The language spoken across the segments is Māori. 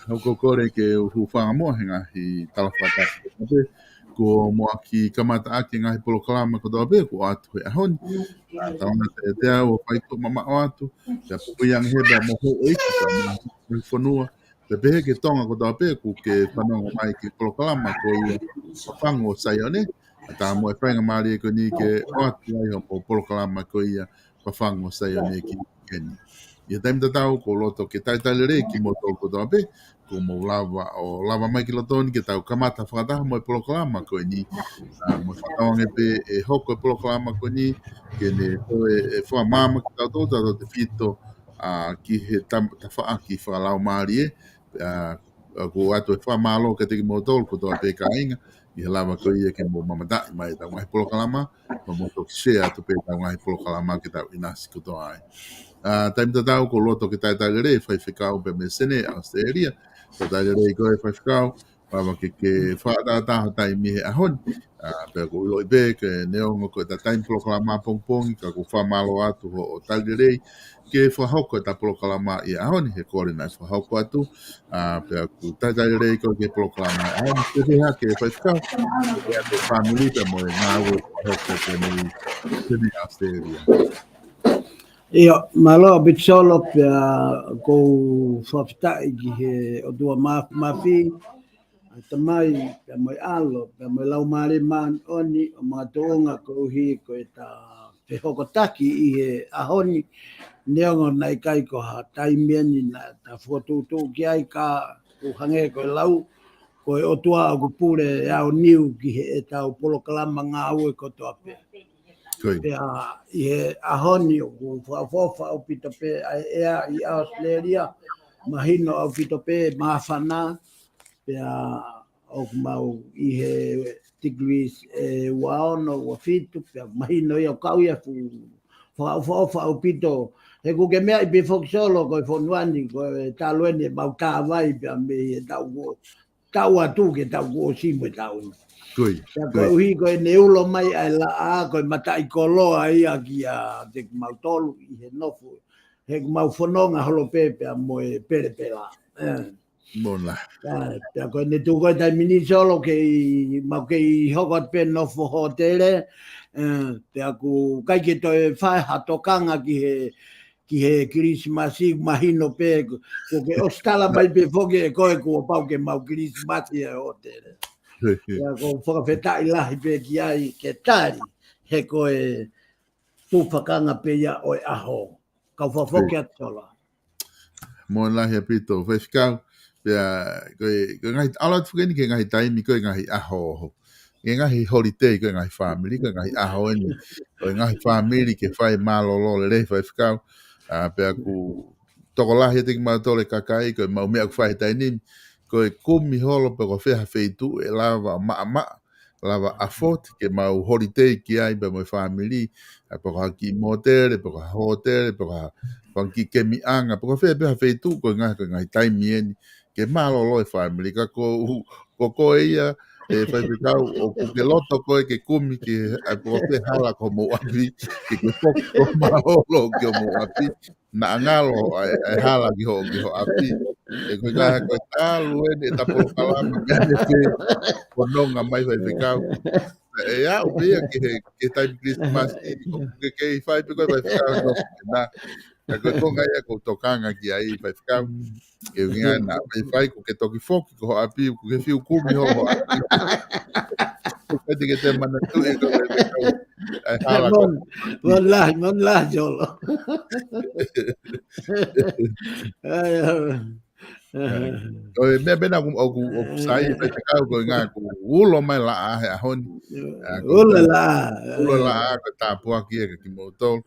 Hokokore ke uhuwhanga mo he ngahi talawhata. Ko moa ki kamata ake ngahi polokalama ko tawa ko atu he ahoni. Tawana te tea o whaito mama o atu. Te pupuyang heba mo ho eiki ka mo whanua. Te pehe ke tonga ko tawa ko ke whanonga mai ki polokalama ko i FAFANGU o SAIONE. Ta mo e whainga maari e ko ni ke o atu ai ho polokalama ko i FAFANGU o SAIONE ki Keni. Ia taim tatau ko loto ke taitalere ki mo tō ko tawa ko mo lava mai ki lotoni ke tau kamata whakataha mo e polokalama ko ni mo whakaonge pe e hoko e polokalama ko ni ke ne e whamama ki tau tōtau te whito ki he tawha ki whakalau maari ko atu e whamalo ke teki mo tōl ko tō pe ka inga i he lava ko ia ke mo mamatai mai tau ngahi polokalama mo tō ki shea atu pe tau ngahi polokalama ke tau inasi ko tō ai. Taim tatau ko loto ke taitalere whai whikau pe me sene Australia. Taitalere ko e whai whikau pawa ke whaatataha tai mihe ahon. Pea ko ulo i be ke neongo ko e ta taim polokalama pongpongi ka ko whamalo atu ho o taitalere ke whahoko e ta polokalama i ahon he kore nai whahoko atu. Pea ko taitalere ko ke polokalama ahon ke hea ke whai whikau. Pea ke whamili pe mo e ngāwe whahoko pe me sene Australia. Ia, malo bitsolo pia ko whawhitai ki he o tua mawhi, tamai pia moi alo, pia moi lau maare man oni o mga toonga ko uhi ko e ta whehokotaki i he ahoni neongo nei kai ko ha taimieni na ta whuatutu ki ai ka uhange ko lau ko e o tua o kupure au niu ki he e tau polokalama ngā ue ko toa pe. Pea i he ahoni o whafofa au pita pe ea i Australia mahino au pita pe mawhana pea au mau i he degrees waono wa fitu pea mahino i au kau ia whaaofa au pito. He ko ke mea I pe whoksolo ko whonuani ko taluene mau tāwai pia me tau atu ke tau ko simu tau. Kui. Ko uhi ko ne ulo mai ai la a ko matai ko loa ia ki a te mau tolu I he nofu. He mau whanonga holo pepe a moe pere pela. Mona. Pea ko ne tu ko tai mini solo ke mau ke I hokot pe nofu hotele. Pea ku kai ke toi whae hatokanga ki he Christmasi mahino pe ko ke ostala mai pe foke ko ko pau ke mau Christmasi e hotele. Ya ko whakawhetai lahi pe ki ai ke tari he ko tūwhakanga pe ia o aho. Kau whawhoke atola. Mo lahi apito. Whaifikau. Pea, koe ngahi, ala tukeni ke ngahi taimi, koe ngahi aho. E ngahi holiday, koe ngahi family, koe ngahi aho eni. Koe ngahi family ke whai malolo le whaifikau. Pea ku toko lahi te ki mautole kakai, koe mau mea ku whai tainimi. Koe kumi holo pe ko wheha wheitu e lava maa. Lava afot ke mau holiday ki ai pe mo family. Pe ko haki motel, pe ko hotel, pe ko whanki ke mianga. Pe ko wheha wheitu koe ngahi taimi eni. Ke malolo e family ka ko ia e whaipikau o ke loto koe ke kumi ke po te hala ko mo api ke fok ko malolo ke mo api na ngalo ai hala ki ho api e ko ga ko talu e ta polokalama me te kononga mai whaipikau e a o be ke time Christmas o ke whaipikau whaipikau no na ko ngai ko tokanga ki ai whaipikau ke winga na fai ko ke toki foki ko api ko ke fiu kumi ho api ko ke te mana tu e ko ai hala ko Mon lah jolo. o me bena o sai pe te kau ko nga ko ulo mai la a hon ulo la ko ta po ki e ki mo to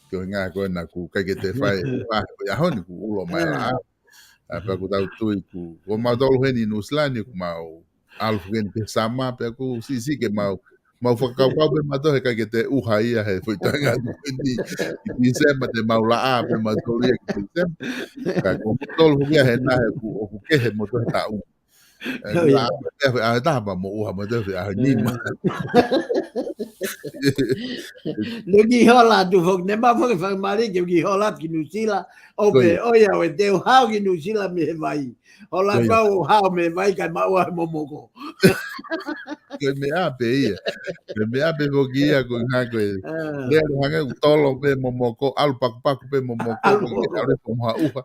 ko nga ko na ku ke te fai a hon ku ulo mai la apa ku tau tui ku mau tolu heni nuslani ku mau alfu gen pe sama pe ku si ke mau whakau pe mato he kai ke te uha ia he foi tanga ni sema te mau la pe mau tolu ia ki sem ka ku tolu ia he na he ku o ku ke he mo to ta u la a ta ba mo uha mo te a ni ma Lagi hola tu fok ne ma fok fa mari ke gi hola ki nusila o pe o ya o te hau ki nusila me vai hola ka o hau me vai ka ma o momoko ke me a pe ia me a pe ko gia ko nga ko le hanga tolo pe momoko al pak pe momoko ko ale ko ma uha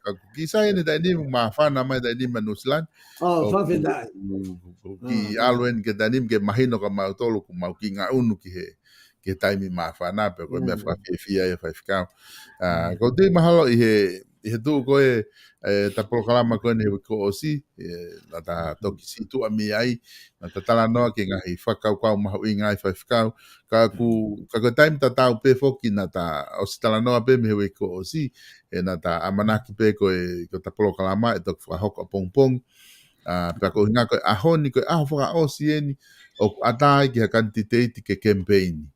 ka kisa ini da ni ma fa na mai da ni manuslan fa fe dai ki alwen ke danim ke mahino ka mau tolu ku mau ki nga unu ki he ke taimi ma fa na pe ko me fa ke fia e fa fika ko te mahalo i he tu ko e ta polokalama ko ne ko osi na ta toki situ a mi ai na ta tala no ke nga hi fa ka ma i nga fa fika ka ko taimi ta tau pe foki na ta osi tala no pe me ko osi e na ta amanaki pe ko ta polokalama e to fa hoko pong pe ko nga ko ahoni ko fa o sieni o atai ki kantiteti ke campaign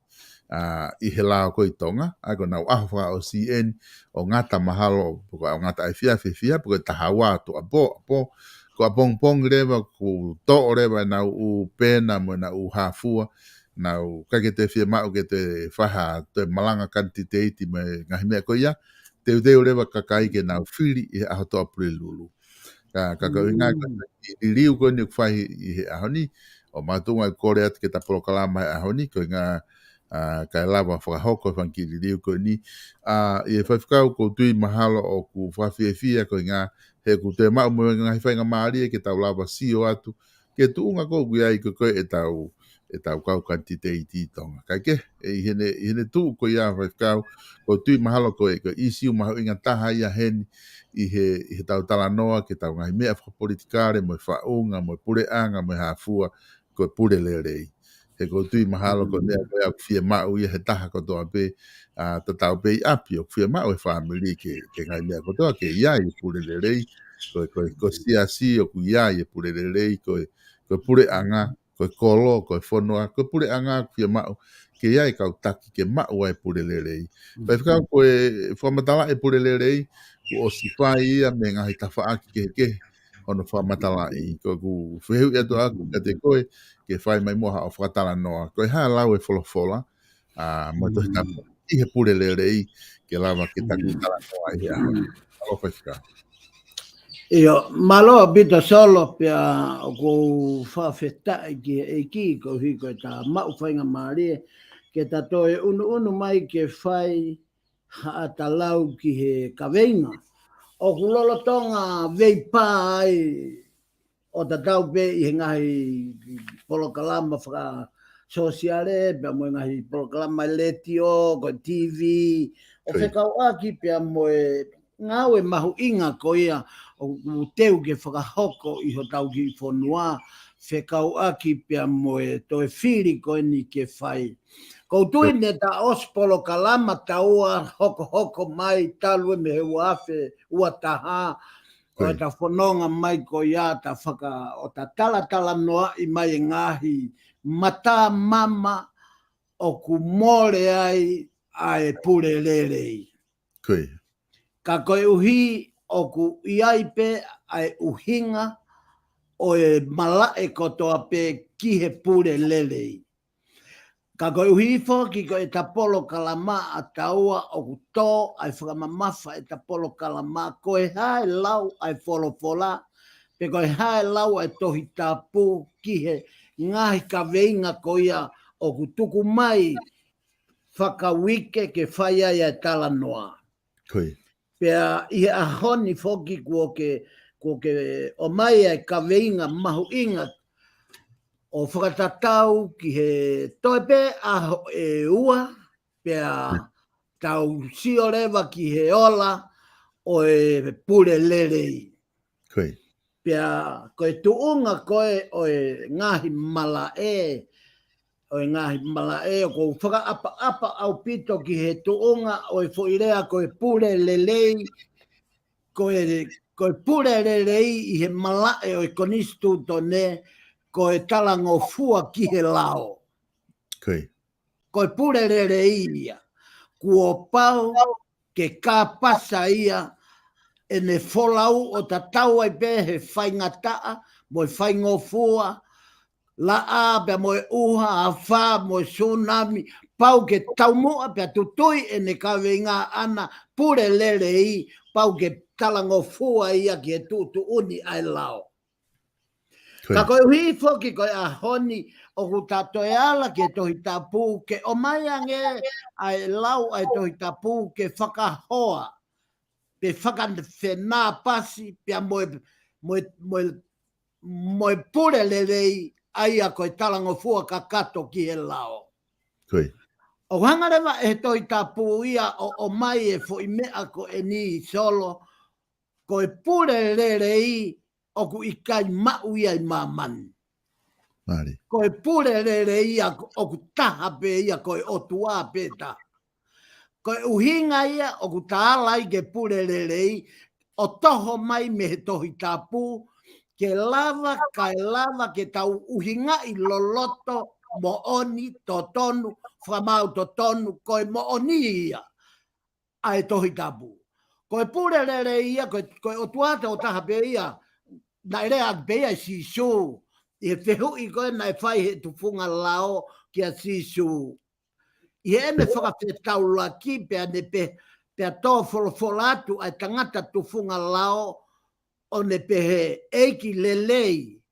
I he la ko I tonga a ko na fa o sieni o ngata mahalo ko ngata fia ko ta hawa to apo ko pong reba ku to reba na u pena mo na u hafua na u ka ke te fia ma o ke te faha te malanga kantiteti me ngahime ko ia te reba ka kai ke na fili I a to april ka nga I riu ko ni fai I ahoni o matunga kore at ke ta polokalama ahoni ko nga ka lava fa hoko fan ki riu ko ni I fa fika ko tui mahalo o ku fa fia ko nga he ku te ma mo nga fa nga mari ke ta lava si o atu ke tu nga ko gu ai ko e tau kau kantite I ti tonga ka ke hene tu ko ia fa fika ko tui mahalo ko isi ma inga taha ia hen I he tau tala noa ke tau ngai mea whakapolitikare mo whaunga, mo pureanga, mo hafua, ko pure le rei. He ko tui mahalo ko mea koe au fia mau ia he taha ko toa pe, ta tau pe I api o fia mau e whamili ke ngai mea ko toa ke iai pure le rei, ko siasi o ku iai pure le rei, ko pure anga, koe kolo, koe whanua, koe pule anga kia mau, ke iai kau taki ke mau ai pule lerei. Pai whikau koe whamatala e pule lerei, ko o sipai ia me ngahi tawhaaki ke ono whamatala i, koe ku whihu i atu aku ka te koe, ke whai mai moha o whakatala noa, koe haa lau e wholofola, mo tohi tapu, i he pule lerei, ke lava ke taku tala noa i he aho. Alo whai whikau. Io, malo bita solo pia ko whawheta ki e ki ko hiko ta mau whainga maari ke ta toe unu mai ke whai haata lau ki he kawenga. O kulolo tonga vei pai o ta tau pe i he ngahi polokalama whaka sosiale, pia mo ngahi polokalama letio, ko TV, o whekau aki pia mo ngau e mahu inga ko ia o teu ke whakahoko i ho tau ki whonua, whekau aki pia mo toe whiri ko ni ke whai. Ko tui ne ta os polokalama taua hoko mai talue me he uafe ua taha, o ta whanonga mai ko ia ta whaka, o ta tala noa i mai ngahi mata mama o ku more ai pure lerei. Ka koe uhi o ku iai pe ai uhinga o e malae kotoa pe ki he pure lerei. Ka koe uhi ki koe ta polokalama a taua o ku tō ai whakamamafa e ta polokalama koe hae lau ai wholofola pe koe hae lau ai tohi tapu ki he ngahi ka veinga ko ia o ku tuku mai whakawike ke whaia ia tala noa. Pea i a honi whoki ko ke o mai ai ka veinga mahu inga o whakatatau ki he toepe a e ua, pea tau siorewa ki he ola o e pure lerei. Pea koe tuunga koe o e ngahi malae, o e ngahi malae, o ko whakaapa au pito ki he tuunga o e whoirea koe pure lerei, koe pure lerei i he malae o e konistu tone, ko e talango fua ki he lao. Ko e pure lerei ia. Kua pau ke ka pasa ia e ne folau o ta tau ai pe he whaingataa, mo e whaingo fua, la a pe mo e uha a wha, mo e tsunami, pau ke tau mua pe tutui e ne kawenga ana pure lerei, pau ke talango fua ia ki e tutu uni ai lao. Ka koe hui whoki koe a honi o ku tato e ala ke tohi tapu ke o mai ange ai lau ai tohi tapu ke whakahoa pe whakawhenā pasi pia moe pure lerei ai a koe talango fua ka kato ki he lao. O hangarewa e tohi tapu ia o mai e fo i mea ko e ni solo koe pure lerei o ku ikai mau ia i mamani. Koe pure rere ia o ku taha pe ia koe otua pe ta. Koe uhinga ia o ku taala i ke pure rere o toho mai me he tohi tapu ke lava ke tau uhinga i loloto mo oni totonu, whamau totonu koe mo oni ia ai tohi tapu. Koe pure rere ia koe otua te o taha pe ia nai rea bea si so e fehu i koe nai whai he tufunga lao ki a si so i ene whakawhetau la ki pea ne pea tō wholatu ai tangata tufunga lao o ne pehe eiki lelei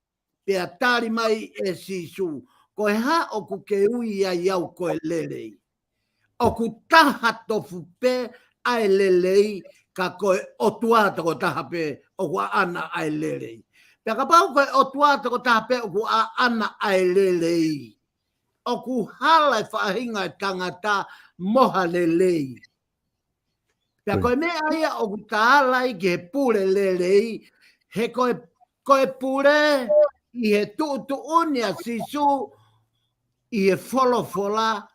pea tari mai e si so koe ha o ku ke ui a iau koe lelei o ku taha tofu pe ai lelei ka koe o tuata ko taha pe o kua ana ai lelei. Pea ka pau koe o tuata ko taha pe o kua ana ai lelei. O ku hala e whaahinga e tangata moha lelei. Pea koe mea ia o ku taala i ke pure lelei, he koe pure i he tuutu unia sisu i he wholofola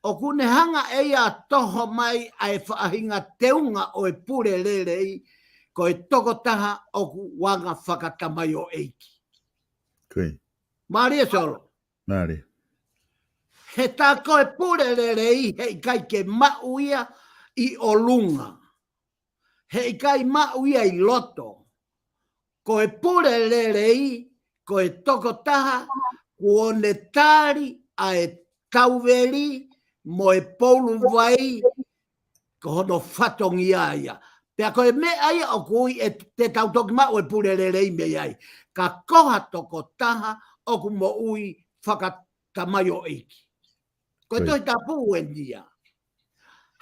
o kune hanga eia toho mai ai whaahinga teunga o e pure lerei ko e toko taha o ku wanga whakatamai o eiki. Maria solo. Mari. He tā koe purerei hei kai ke mauia I olunga. Hei kai mauia I loto. Koe purerei, koe tokotaha, kuone tari a e tauveri mo e polu vai ko hono whatongi aia. Pea koe me aia o kui e te tautoki mau e purerei me ai. Ka koha tokotaha o ku mo ui whakatamayo eiki. Koe tohi tapu e nia.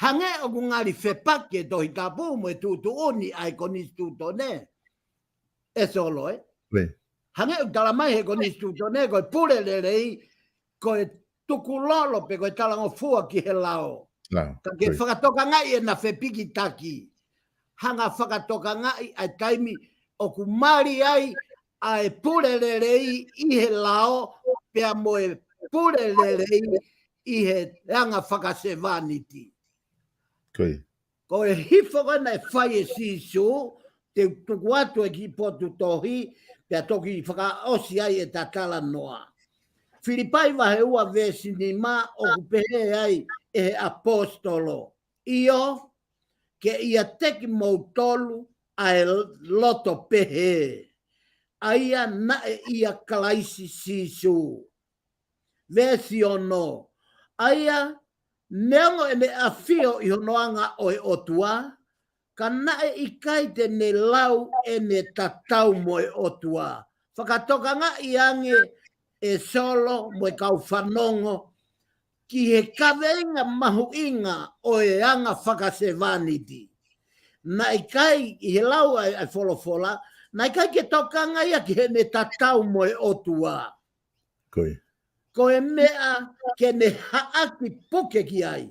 Hange o ku ngari whepake tohi tapu mo e tūtu oni ai konis tūto ne. E solo e. Hange o talamai he konis tūto ne koe purerei koe tukulolo pe koe talango fua ki he lao. Ka ke whakatoka ngai e na whepiki taki. Hanga whakatoka ngai ai taimi o ku mari ai ai purerei I he lao pea mo e purerei I he ranga whakasevaniti. Ko e hifo na e whai e sisu, te tuku atu e ki potu tohi, pea toki whakaosi ai e tatala noa. Filipai wahe ua vesi ni ma o kupehe ai e he apostolo. Io, ke ia teki moutolu a e loto pehe. Aia na e ia kalaisi sisu. Vesi ono. Aia, neongo e ne afio I honoanga o e otua, ka nae I kaite ne lau e ne tatau mo e otua. Whakatoka nga I ange e solo mo e kau whanongo, ki he kaweinga mahu inga o e anga whakasevaniti. Na I kai I he lau ai wholofola, na I kai ke toka nga ia ki he ne tatau mo e otua. Ko e mea ke ne haaki puke ki ai.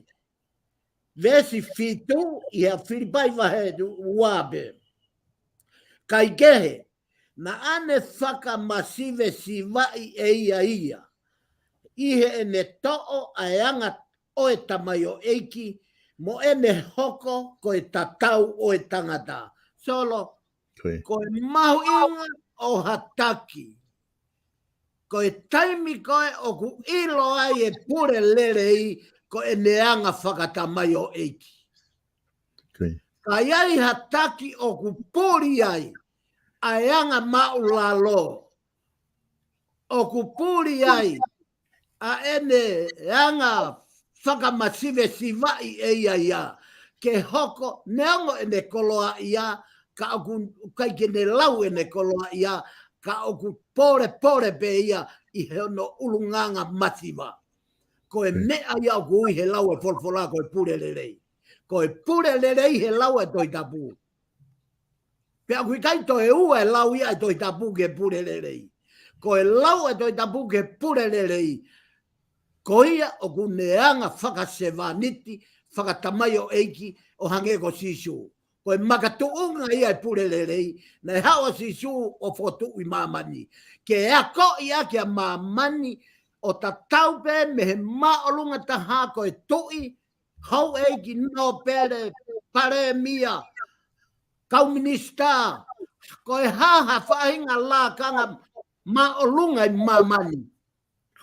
Vesi fitu I a Filipai wahe uabe. Kai kehe, na ane whaka masive si vai e ia. Ihe e ne to'o a anga o e tamayo eiki, mo e ne hoko ko e tatau o e tangata. Solo, ko e mahu inga o hataki. Ko e taimi koe o ku ilo ai e pure lerei ko e neanga whakatamayo eiki. Ka iai hataki o ku puri ai ai anga maulalo. O ku puri ai a ene anga whakamasive sivai e ia. Ke hoko neongo e ne koloa ia ka oku kaike ne lau e ne koloa ia ka oku pore pe ia I he no ulunganga masiva. Ko e mea ia o kui he lau e folfola ko e purerei. Ko e purerei he lau e toi tapu. Pea kui kai to e ua e lau ia e toi tapu ke purerei. Ko e lau e toi tapu ke purerei. Ko ia o ku neanga whakasevaniti, whakatamayo eiki o hange ko sisu. Ko e makatuunga ia e purerei, na e hawa sisu o fotu I mamani. Ke ea ko ia ke a mamani o ta taupe me he maolunga taha ko e tui, hau eiki no pere pare mia, kauminista, ko e haha whahinga la kanga maolunga I mamani.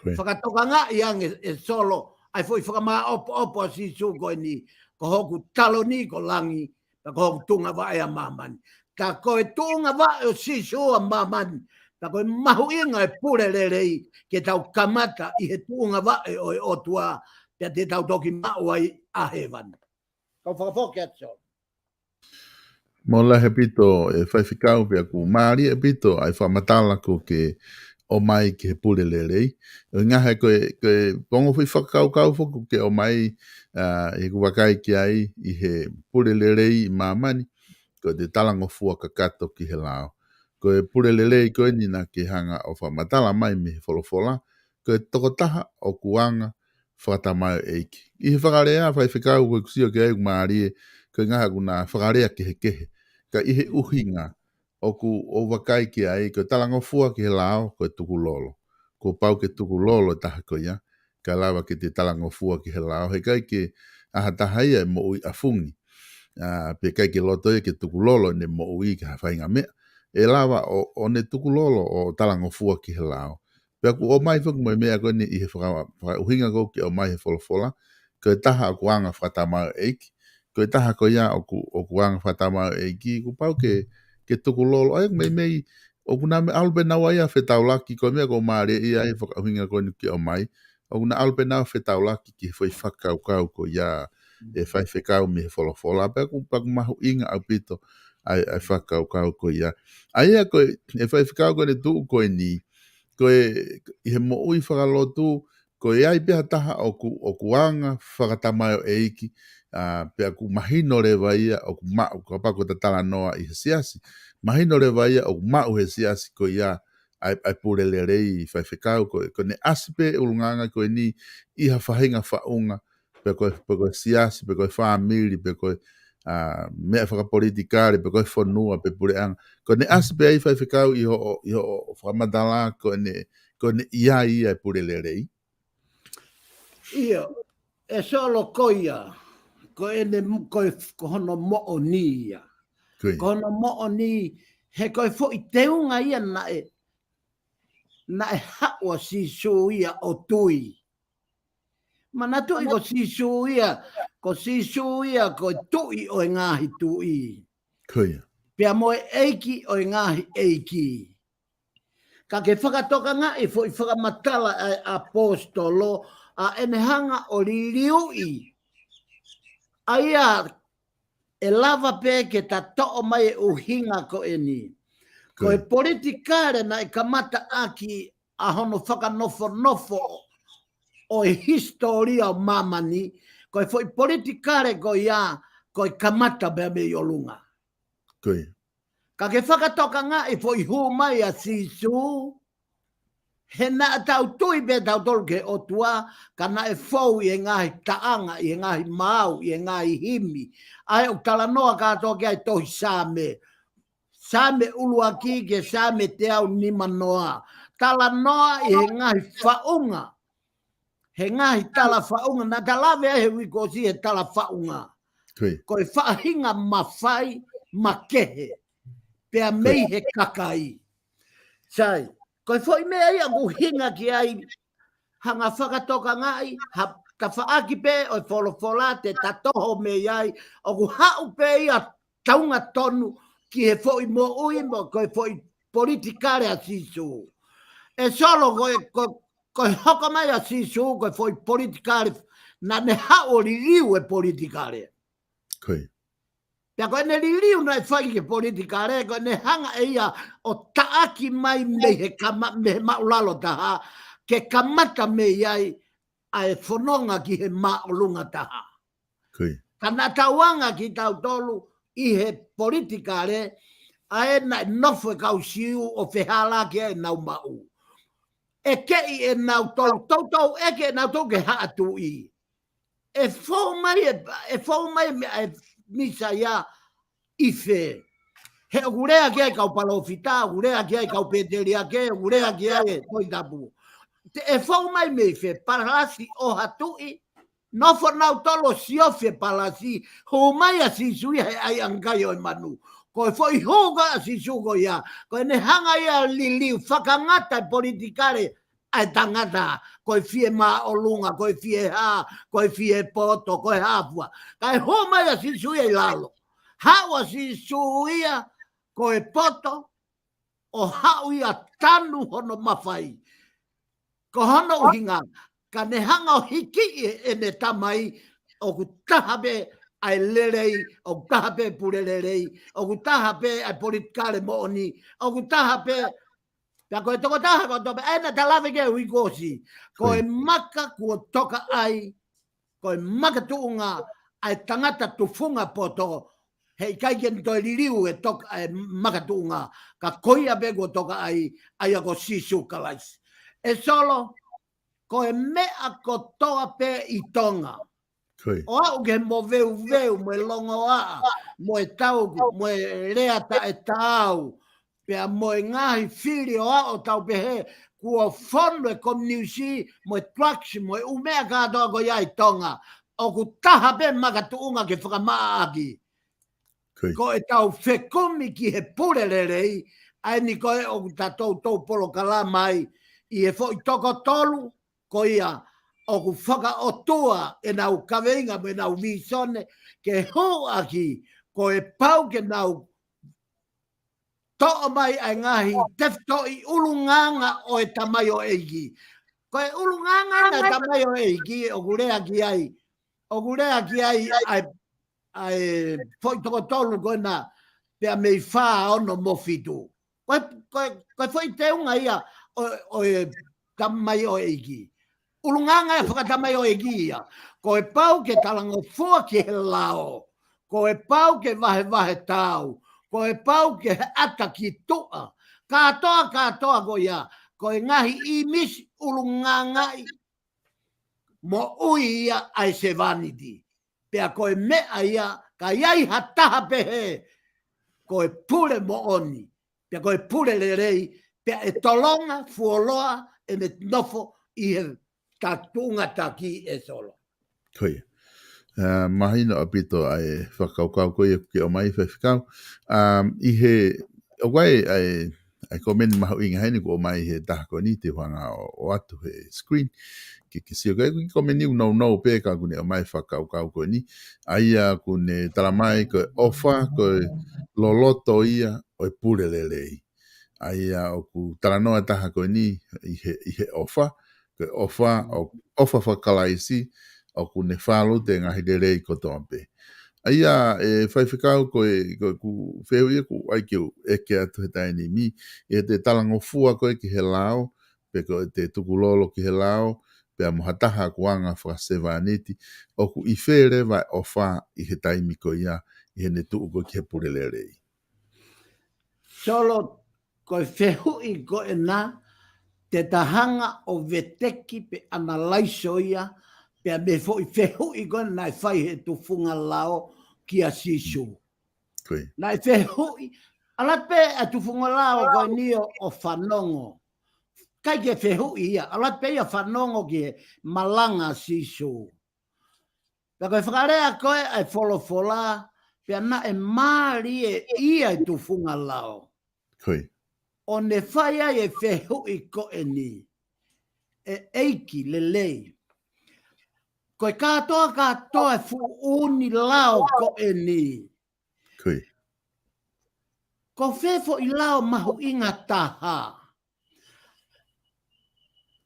Whakatoka nga iange e solo, ai foi whakama opo sisu ko ni, ko hoku talo ni ko langi, ta ko hoku tunga wa e a mamani. Ta ko e tunga wa e sisu a mamani, ta ko e mahu inga e purerei ke tau kamata I he tunga wa e o e otua, pia te tau toki mau ai a hewan. Kau whakafoke atso. Mo la he pito e whaiwhikau pia ku maari e pito ai whamatala ko ke o mai ke he purerei. Ngahe koe pongo whi whakau foku ke o mai he kuwakai ki ai I he purerei I mamani ko te talango fua kakato ki he lao. Ko e purerei koe nina ke hanga o whamatala mai me he wholofola ko e tokotaha o kuanga whakatamayo eiki. I he whakarea whaiwhikau koe kusio ke ai maari e ko ngaha kuna whakarea ke he kehe. Ka I he uhinga o wakai ki ai, ko talango fua ki he lao, ko tukulolo. Ko pau ke tukulolo taha ko ia, ka lawa ke te talango fua ki he lao. He kai ke aha tahaia mo ui afungi. Pe kai ke loto ke tukulolo ne mo ui ki hawhainga mea. E lawa o ne tukulolo o talango fua ki he lao. Pea ku o mai whaku mai mea koe ni i he whakauhinga ko ki o mai he wholofola. Koe taha o kuanga whatamau eiki. Koe taha ko ia o kuanga whatamau eiki. Ku pau ke tuku lolo. Ai mei o kuna me alpe nawa ia whetaulaki. Koe mea ko maare ia he whakauhinga koe ni ki o mai. O kuna alpe nawa whetaulaki ki whai whakau ko ia e whai whekau mi he wholofola. Pea ku paku mahu inga au pito ai whakau ko ia. Ai a koe e whai whekau koe ni tuu koe ni koe i he mo ui whakalotu, koe ai pia taha o kuanga whakatamai o eiki, pia ku mahino rewa ia o ku mau, ko pako ta tala noa i he siasi, mahino rewa ia o ku mau he siasi ko ia ai pure le rei i whaiwhekau, ko ne asipe ulunganga koe ni iha whahinga whaunga, pia koe siasi, pia koe whamiri, pia koe mea whakapolitikare, pia koe whanua, pia pure anga, ko ne asipe ai whaiwhekau i ho whamadala ko ne ia e pure le rei. Ia, e solo koia, ko hono mo'o ni ia. Ko hono mo'o ni, he koe fo i teunga ia na e hawa si su ia o tui. Mana tui ko si su ia ko tui o ngahi tui. Koia. Pea moe eiki o ngahi eiki. Ka ke whakatoka ngā e fo i whakamatala a apostolo a enehanga o liliui. Aia e lava pe ke ta to'o mai e uhinga ko e ni. Ko e politikare na e kamata aki a hono whakanofo o e historia o mamani. Ko e fo i politikare ko ia ko e kamata bea me i olunga. Koia. Ka ke whakatoka ngā e fo i hu mai a sisu, he na tau tui be tau tolu ke o tua, ka na e fau i e ngahi taanga, i e ngahi mau, i e ngahi himi. Ai o tala noa kātoa ki ai tohi sāme. Sāme ulua ki ke sāme te au nima noa. Tala noa i he ngahi whaunga. He ngahi tala whaunga. Na talawe he wiko si he tala whaunga. Ko e whahinga mawhai makehe. Pea mei he kakai. Sai, ko e foi mea ia ku hinga ki ai hanga whakatoka ngai, ka whaaki pe o e wholofola te tatoho me ai, o ku hau pe ia taunga tonu ki he foi mo ui mo, ko e foi politikare a sisu. E solo ko e hoko mai a sisu, ko e foi politikare, na ne hao li riu e politikare. Koia. Pea koe ne liliu na e whai ke politikare, koe ne hanga e ia o taaki mai me he maulalo taha, ke kamata me iai a e whanonga ki he maulunga taha. Ka na tauanga ki tau tolu i he politikare, a e na nofo e kau siu o whihala ki e nau mau. E kei e nau tolu, tau eke e nau tolu ke haatu i. E whau mai e misa ia ife. He urea ki ai kau palofita, urea ki ai kau peteria ke, urea ki ai toitapu. E whau mai me ife, parasi o hatui, nofo nau tolo siofe palasi, ho mai a sisui ai angai o manu. Ko e foi hoga a sisuko ia, ko e ne hanga ia liliu, whakangata politikare, ai tangata, ko e fie maa o lunga, ko e fie ha, ko e fie poto, ko e hapua. Ka e ho mai a sisui ai lalo. Hawa sisu ia ko e poto o hau ia tanu hono mawhai. Ko hono uhinga, ka ne hanga o hiki e ne tamai o ku tahape ai lerei, o ku tahape purerei, o ku tahape ai politikare mooni, o ku tahape, pia ko e toko taha ko tope, ena talawe ke uikosi, ko e maka kua toka ai, ko e maka tuunga ai tangata tufunga poto, hei kai ken toi liliu e toka e makatunga ka koia bego toka ai ako sisu kalais. E solo ko e mea ko toa pe i tonga. O au ke mo veu mo e longo a, mo e tauku, mo e reata e tau, pea mo e ngahi whiri o a o tau pe he, kua fono e komniusi, mo e tuaksi, mo e umea kātoa ko ia i tonga, o ku taha pe makatuunga ke whakamaaki. Ko e tau whekumi ki he purerei, ai ni koe o tatou tau polokalama ai, I e fo I toko tolu ko ia o ku whaka o tua e nau kawenga me nau visone ke ho aki ko e pau ke nau toa mai ai ngahi tefto I ulunganga o e tamai o eigi. Ko e ulunganga na tamai o eigi o gurea ki ai. O gurea ki ai foi toko tolu ko na pea mei wha ono mo fitu. Ko foi te unga ia o e tamai o eigi. Ulunganga e whakatamai o eigi ia. Ko e pau ke talango fua ki he lao. Ko e pau ke vahe tau. Ko e pau ke ata ki tua. Katoa ko ia. Ko e ngahi I mis ulunganga mo ui ia ai se vanity. Pea ko e mea ia ka iai hataha pehe. Ko e pule mo oni. Pea ko e pule le rei. Pea e tolonga fuoloa e me nofo I he tatunga taki e solo. Koia. Mahina o pito ai whakaukau koia ke o mai whawhikau. I he, o wai ai komen mahu inga haini ko o mai he tahako ni te whanga o atu he screen. Ke sio kai ki komen niu nau pe ka kune o mai whakaukau koe ni. Aia kune talamai koe ofa koe loloto ia o e pure lelei. Aia o ku talanoa tahako ni I he ofa. Koe ofa whakalaisi. O kune whalo te ngahi de rei koto ampe. Aia e whaiwhikau koe ku wheu ia ku aikeu eke atu he taini mi. E te talango fua koe ki he lao. Pe koe te tukulolo ki he lao. Pe a mohataha kuanga whakasevaniti. O ku I where vai o wha I he taimi koe ia. I he ne tuu koe ki he purele rei. Solo koe whehui koe na te tahanga o veteki pe analaiso ia. Pea me foi whehui koe nai whai he tufunga lao ki a sisu. Koe. Nai whehui. Alat pe a tufunga lao koe nio o whanongo. Kai ke whehui ia. Alat pe ia whanongo ki he malanga sisu. Pea koe whakarea koe ai wholofola. Pea na e maari e ia e tufunga lao. Koe. O ne whai ai e whehui koe ni. E eiki lelei. Koe katoa fu uni lao ko e ni. Koe. Ko fefo I lao mahu inga taha.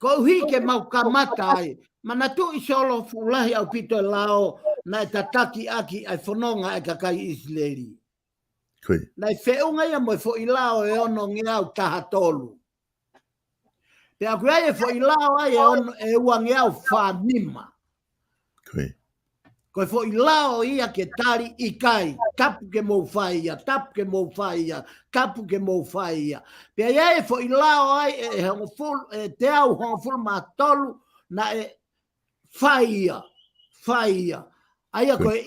Ko uhi ke mau kamata ai. Mana tu I solo fulahi au pito lao na e tataki aki ai whanonga e kakai Isleri. Koe. Na e whiunga ia mo fo I lao e ono ngeau taha tolu. Te aku ai e fo I lao ai e ua ngeau whanima. Koe. Koe fo I lao ia ke tari I kai, tapu ke mou whaia, tapu ke mou whaia, tapu ke mou whaia. Pea ia e fo I lao ai te au hongo fulu mā tolu na e whaia. Aia koe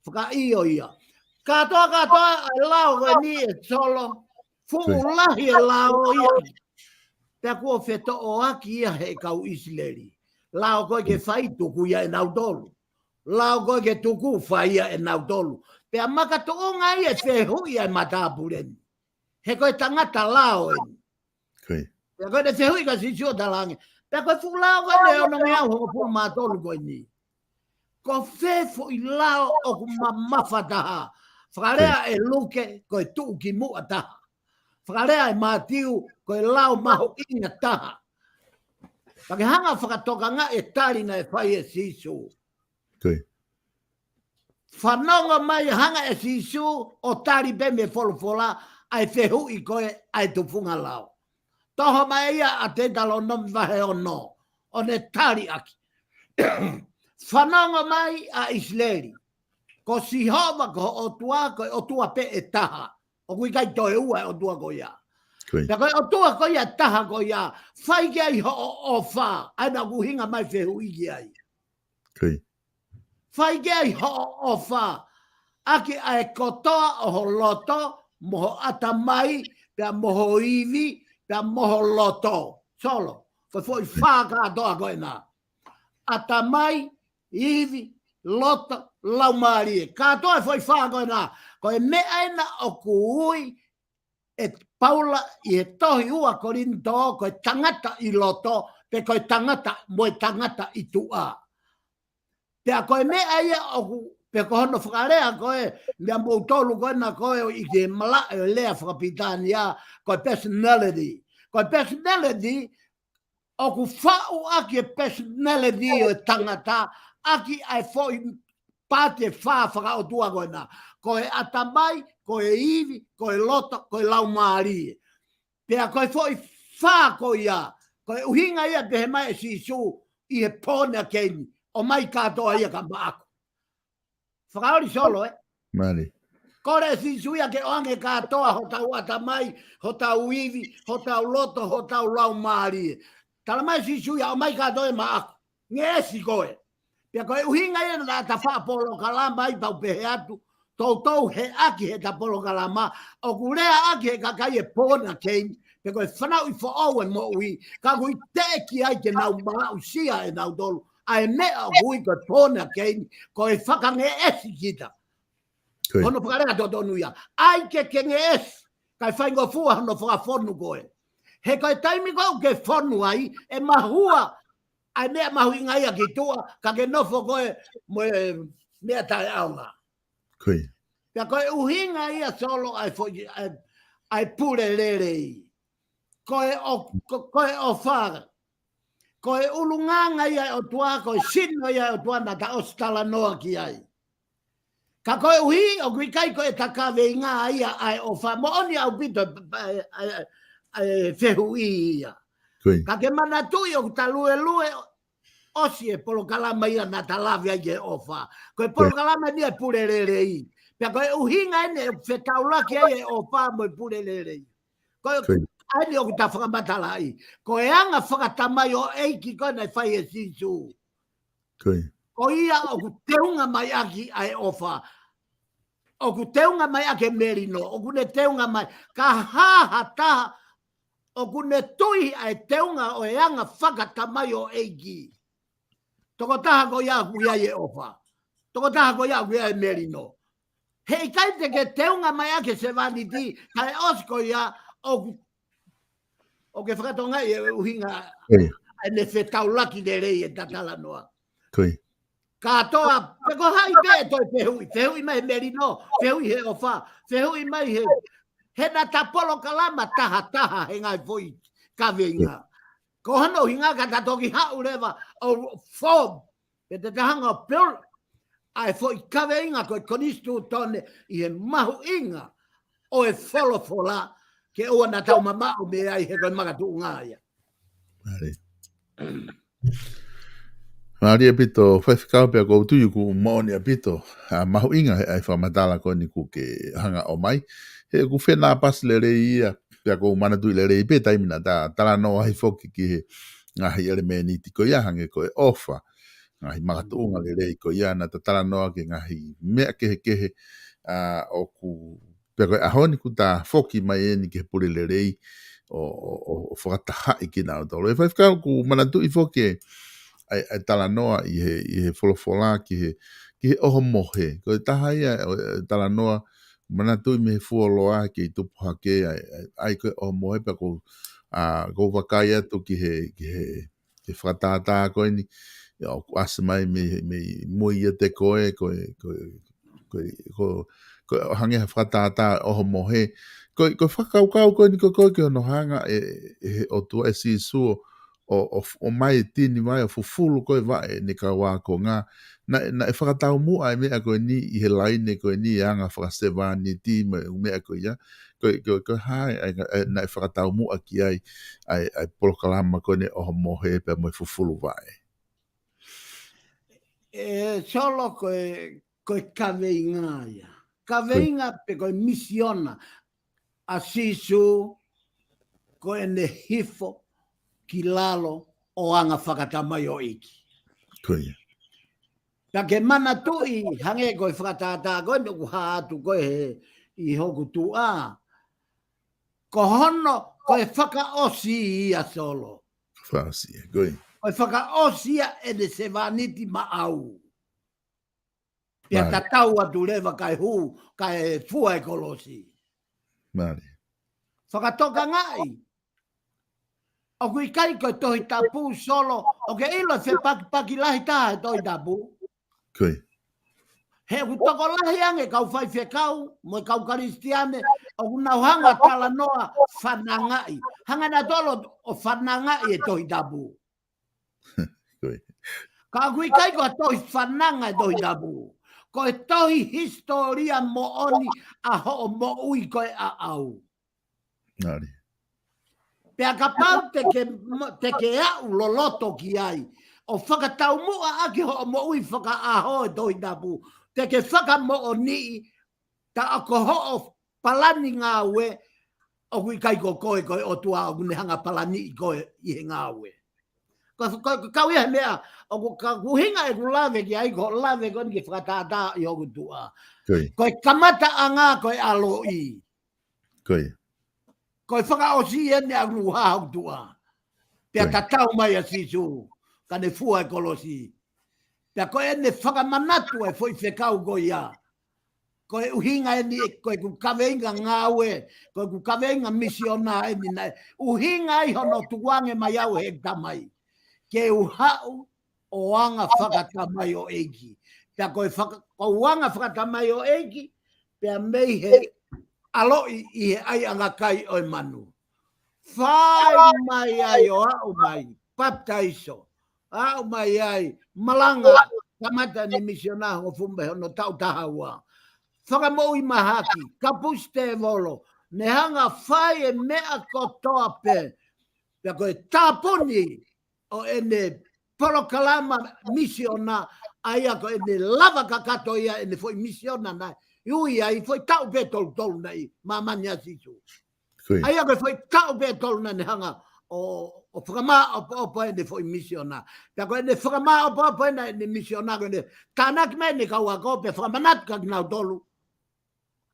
whaka io ia. Katoa e lao koe ni e solo, fungu lahi e lao ia. Pea kua wheto o aki ia he kau Isleri. Lao koe ke whai tuku ia e nau tolu. Lao koe ke tuku whai ia e nau tolu. Pea maka tuunga ia e whehui ai matapureni. He koe tangata lao eni. Koe. Pea koe te whehui ka sisio talange. Pea koe fu lao koe ne ono ngeau hongo fu matolu koe ni. Ko whefo I lao o ku mamawhataha. Whakarea e luke koe tuu ki mua taha. Whakarea e mātiu koe lao maho inga taha. Pake hanga whakatoka ngā e tari na e whai e sisu. Koe. Whanonga mai hanga e sisu o tari pe me wholofola ai whehui koe ai tufunga lao. Toho mai ia a te talo nomi wahe o no. O ne tari aki. Whanonga mai a Isleri. Ko si hova ko o tua pe e taha. O kui kai toe ua o tua ko ia. Koe. Pea koe o tua ko ia taha ko ia. Whai ki ai ho o wha. Aina kuhinga mai whehui ki ai. Koe. Whai ki ai ho o wha. Aki ai kotoa o ho loto. Moho ata mai. Pea moho iwi. Pea moho loto. Solo. Koe foi wha katoa koe nā. Ata mai. Iwi. Loto. Laumari. Katoa foi wha koe nā. Koe me aina o kuhui. E paula I he tohi ua korinto ko tangata I loto pe ko tangata mo tangata I tua. Pe a koe mea ia oku pe ko hono whakarea koe mea mou tolu koe na koe I ke mala e lea whakapitania koe personality. Koe personality oku whau aki e personality o tangata aki ai foi pate whawhaka o tua koe na. Koe atamai, koe iwi, koe lota, koe laumari. Pea koe foi wha koe ia. Koe uhinga ia pe he mai si su I he pone a keini. O mai katoa ia ka maako. Whakaori solo Mari. Kore si suia ke oange katoa ho tau atamai, ho tau iwi, ho tau loto, ho tau laumari. Tala mai si suia o mai katoa e maako. Nge esi koe. Pea koe uhinga ia na ta wha polokalama I pau pehe atu. Tau he aki he ta polokalama. O kurea aki he kakai e pona keini. Pe koe whanau I whaau e mo ui. Ka kui teki ai ke nau maa usia e nau tolu. Ai mea o kui koe pona keini. Koe whakange esi kita. Hono whakarea totonu ia. Ai ke nge esi. Kai whaingo fua hono whakafonu koe. He koe taimi koe ke whonu ai. E mahua. Ai mea mahu inga ia ki tua. Ka ke nofo koe mea tae aunga. Koe. Pea koe uhinga ia solo ai pure lerei. Koe o whara. Koe ulunganga ia o tua, koe sino ia o tua na ta ostala noa ki ai. Ka koe uhi o kui kai koe takawe inga ia ai o wha. Mo oni au pito whehu ia. Ka ke mana tui o ta lue osi e polokalama ia na ta lawe ai e o wha. Koe polokalama nia pure lerei. Pea koe uhinga ene whetaulaki ai e o wha mo pure lerei. Koe Aini o ta whakamatala ai. Ko e anga whakatamai o eiki koe nei whai e sisu. Ko ia o ku teunga mai aki ai ofa. O ku teunga mai ake merino. O ku ne teunga mai. Ka haha taha. O ku ne tui ai teunga o e anga whakatamai o eiki. Toko taha ko ia ku ia e ofa. Toko taha ko ia ku ia e merino. Hei kai te ke teunga mai ake se vaniti. Kai osko ia o ke whakatonga e uhinga ne whetaulaki de rei e tatala noa. Katoa, peko hai be toi whehui mai merino, whehui he ofa, whehui mai he na ta polokalama taha he ngai foi kawinga. Ko hano hinga ka tatoki hau rewa o form, e te tahanga o pil, ai foi kawinga ko konistu tone I he mahu inga o e wholofola, ke ua na tau mamau me ai he koe magatu ngāia. Mari e pito, whaiwhikau pia kou tuiu ku maoni e pito, mahu inga he ai whamatala ko ni ku ke hanga o mai, he ku whenā pas le rei ia, pia kou manatui le rei pe taimina ta tala no ai whoki ki he ngahi ele me ni tiko ia hange ko e ofa, ngahi magatu unga le rei ko ia na ta tala noa ke ngahi mea kehe o ku pia koe ahoni ku ta whoki mai e ni ke pule le rei o whakatahai ki nao tolo. E whaifkau ku manatu I whoki ai tala noa I he wholofola ki he oho mohe. Koe taha ia tala noa manatu I me he fuoloa ki I tupu hake ai koe oho mohe pia kou wakai atu ki he whakatata koe ni o ku asa mai me mui ia te koe hange ha whakatata oho mohe. Koe whakaukau koe ni koe ke ono hanga o tua e si suo o mai tini mai o fufulu koe vae ni ka wako ngā. Na e whakatau mua e mea koe ni I he laine koe ni anga whakasewa ni ti mea koe ia. Koe hai na e whakatau mua ki ai polokalama koe ni oho mohe pe mo fufulu vae. Solo koe kaweinga ia. Kaweinga pe koe misiona a sisu koe ne hifo ki lalo o anga whakatamai o iki. Koe. Pea ke mana tui hange koe whakatata koe nuku haatu koe I hoku tu ko hono koe whakaosi ia solo. Whaasia, koe. Koe whakaosi ia e de se vaniti maau. Pea tatau atu lewa kai fua e kolosi. Mari. whakatoka ngai. O kui kai koe tohi tapu solo, o ke ilo se paki lahi taha tohi tapu. Koe. He ku toko lahi ange kau whai whekau, mo kau karistiane, o kunau hanga tala noa whanangai. Hanga na tolo o whanangai e tohi tapu. Koe. Ka kui kai koe tohi whananga e tohi tapu. Koe tohi historia mo oni a ho mo ui koe a au. Nari. Pea ka pau te ke au loloto ki ai. O whakatau mua aki ho mo ui whaka aho e tohi tapu. Te ke whaka mo o ni ta ako ho o palani ngā ue o kui kai ko koe o tua o kune hanga palani i koe i he ngā ue. Kau ia mea o ku hinga e ku lawe ki ai ko lawe ko ni ke whakatātā i hoku tua. Koe kamata a ngā koe alo i. Koe. Koe whaka o si ene a kunu hau tua. Pea tatau mai a sisu. Kane fua e kolosi. Pea koe ene whakamanatu e foi whekau koe ia. Koe uhinga ene, koe ku kaweinga ngāwe, koe ku kaweinga misiona ene nei. Uhinga i hono tuwange mai au he tamai. Ke uhau o anga whakatamai o eiki. Pea koe wanga whakatamai o eiki, pea mei he aloi i he ai anga kai o manu. Whai mai ai o au mai, baptaiso. Au mai ai, malanga, kamata ni misionaho o fumbe hono tau tahaua. Whakamau i mahaki, kapuste e volo, ne hanga whai e mea kotoa pe, pea koe tāpuni o ene polokalama misiona, aia ko ene lava kakato ia ene foi misiona nai. Iui ai foi tau pe tolu nei, mamanya sisu. Aia ko foi tau pe tolu nei hanga, o whakama opo ene foi misiona. Pea ko ene whakama opo ene misiona, ko ene tānak me ne kaua ko pe whakamanat ka kinau tolu.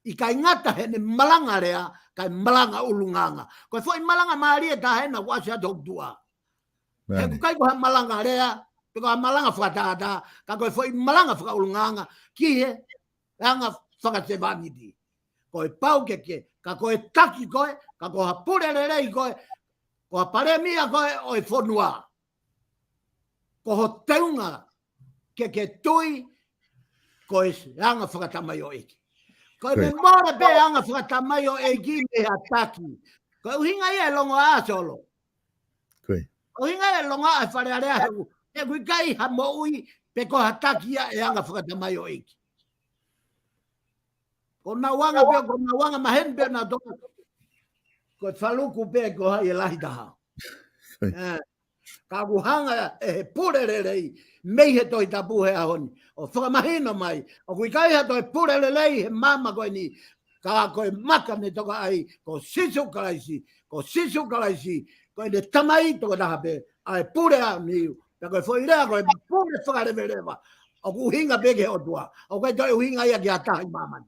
I kai ngata hene malanga rea, kai malanga ulunganga. Ko foi malanga maarie ta hena wasi atok dua. He ku kai ko malanga rea, pe ko malanga whakatata, ka ko foi malanga whakaulunganga, ki he, hanga whakatevaniti. Ko e pau ke, ka ko e taki koe, ka ko hapure rei koe, ko hapare mia koe o e whonua. Ko ho teunga ke tui, ko e hanga whakatamai o eki. Ko me mora pe anga whakatamai o eki me hataki. Ko uhinga ia longo a solo. O hinga e longa e wharearea heu. E kui kai ha mo ui pe ko hatakia e anga whakatamai o eki. Ko na wanga pe, ko na wanga mahen pe na toka. Ko whaluku pe ko hai e lahi taha. Ka kuhanga e he purererei mei he toi tapu he ahoni. O whakamahino mai. O kui kai ha toi purererei he mama koe ni. Ka koe maka ne toka ai. Ko sisu kalaisi. Ko sisu kalaisi. Ko ene tamai toka taha pe. Ai pure a miu. Pea koe foi rea koe pure whakarewerewa. O ku hinga peke o tua. O koe toi uhinga ia ki a tahi mamani.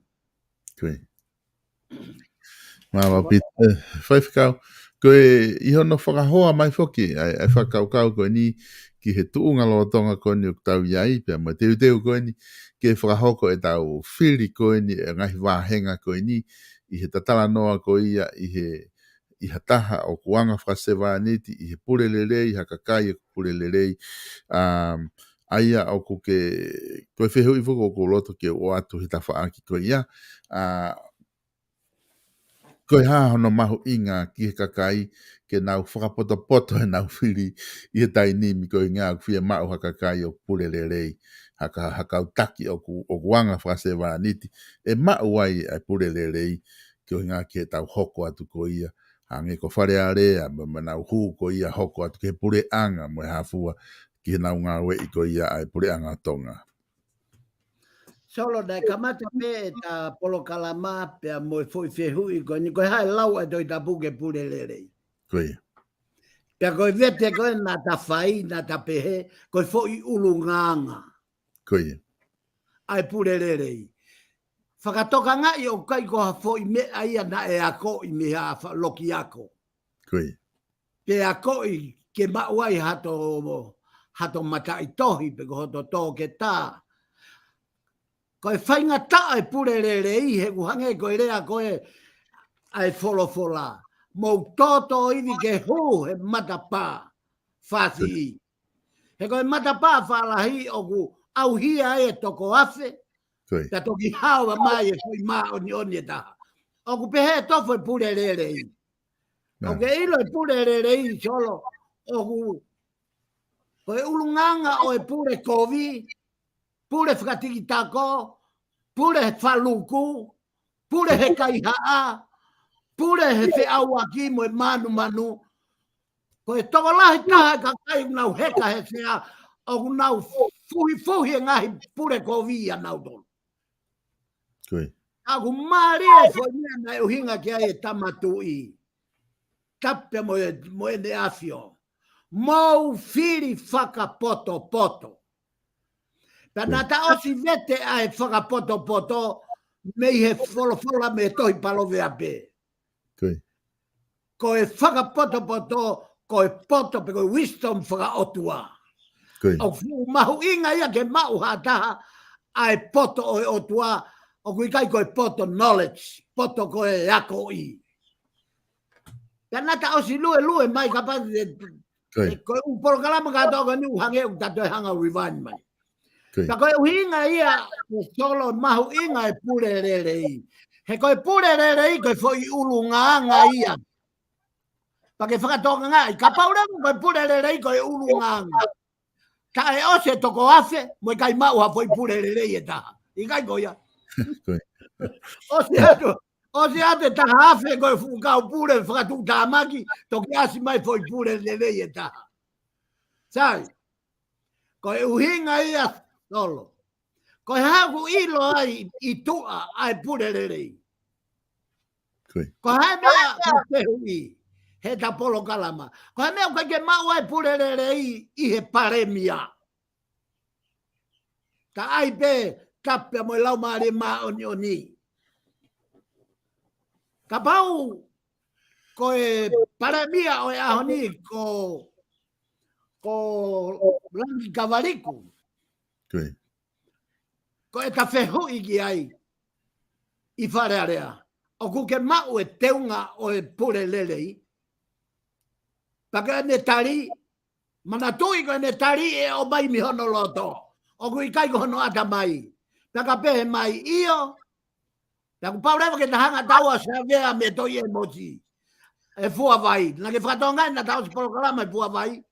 Koe. Mama pita. Whaifkau. Koe iho no whakahoa mai whoki. Ai whakaukau koe ni ki he tuunga loa tonga koe ni o tau iai. Pea ma teu koe ni. Ke whakahoko e tau whiri koe ni. E ngahi wāhenga koe ni. I he tatala noa koe ia. I ha taha o kuanga whasewa niti. I he purelelei. Ha kakai e purelelei. Aia o ko ke koe whehu i whuko ko loto ke o atu he tawhaaki koe ia. Koe haa hono mahu inga ki he kakai ke nau whakapoto he nau whiri i he tainimi koe ngā whia mau ha kakai o purelelei. Hakau taki o kuanga whasewa niti. E mau wai ai purelelei koe ngā ke tau hoko atu koe ia. Hange ko whare area ma nau hū koe ia hoko atu ke pure anga mo e hafua ki he nau ngā we i koe ia ai pure anga tonga. Solo dai kamata pe ta polokalama pe mo foi fehu i ko ni ko hai lau e doi tapu ke pure lerei. Koe. Pe ko vete ko na ta fai na ta pehe ko foi ulunganga. Koe. Ai pure lerei. Whakatoka nga i o kai ko ha foi me ai na e ako i me ha loki ako. Koe. Pe ako i ke mauai hato mata i tohi pe ko hoto to ke ta. Koe whainga taa e purerere i he kuhange koe rea koe ai wholofola. mo toto iwi ke hu he matapa fasi. He koe matapa whalahi o ku au hia e toko afe, ta toki hawa mai e fui maa oni oni e taha. O ku pehe tofo e pure rerei. O ke ilo e pure rerei solo, o ku koe ulunganga o e pure kovi, pure whakatiki tako, pure he whaluku, pure he kaihaa, pure he whi aua ki mo e manu manu, koe toko lahi taha ka kai nau heka he sea, o ku nau fuhi ngahi pure kovi a nau tonu. A ku maari e fo nia na e uhinga ki ai e tamatu i, tape mo e ne afio, mou firi whaka poto poto. Pena ta osi vete ai whaka poto poto, mei he wholofola me tohi palove a pe. Ko e whaka poto poto, ko e poto pe ko wisdom whaka otua. O fu mahu inga ia ke mau hataha, ai poto o e otua, o kui kai ko e poto knowledge, poto ko e ako i. Pena ta osi lue mai kapati, ko e polokalama katoa ni uhange u tato e hanga rewind mai. Ta koe uhinga ia solo mahu inga e pure rerei. He koe pure rerei koe foi ulunganga ia. Pake whakatonga ngai. Ka paurama koe pure rerei koe ulunganga. Ta e ose toko afe, mo kai mau ha foi pure rerei e taha. I kai koia. Ose ate taha afe koe fukau pure whakatu tamaki, toki asi mai foi pure rerei e taha. Sai, koe uhinga ia solo. Ko haku ilo ai I tua ai pure rerei. Ko hae mea ko tehu I, he ta polokalama. Ko hae mea ke mau ai pure rerei I he paremia. Ta ai pe tapia mo lau maare maa oni oni. Ka pau ko e paremia o e ahoni ko langi kavariku. Ko e ta whehu I ki ai I whare area. O ku ke mau e teunga o e pure lelei. Paka ne tari, mana tui ko ne tari e o mai mi hono loto. O ku I kai ko hono ata mai. Paka pehe mai io. Paka paurewa ke tahanga taua sa vea me toi e mochi. E fua vai. Na ke whatonga na tau se polokalama e fua vai.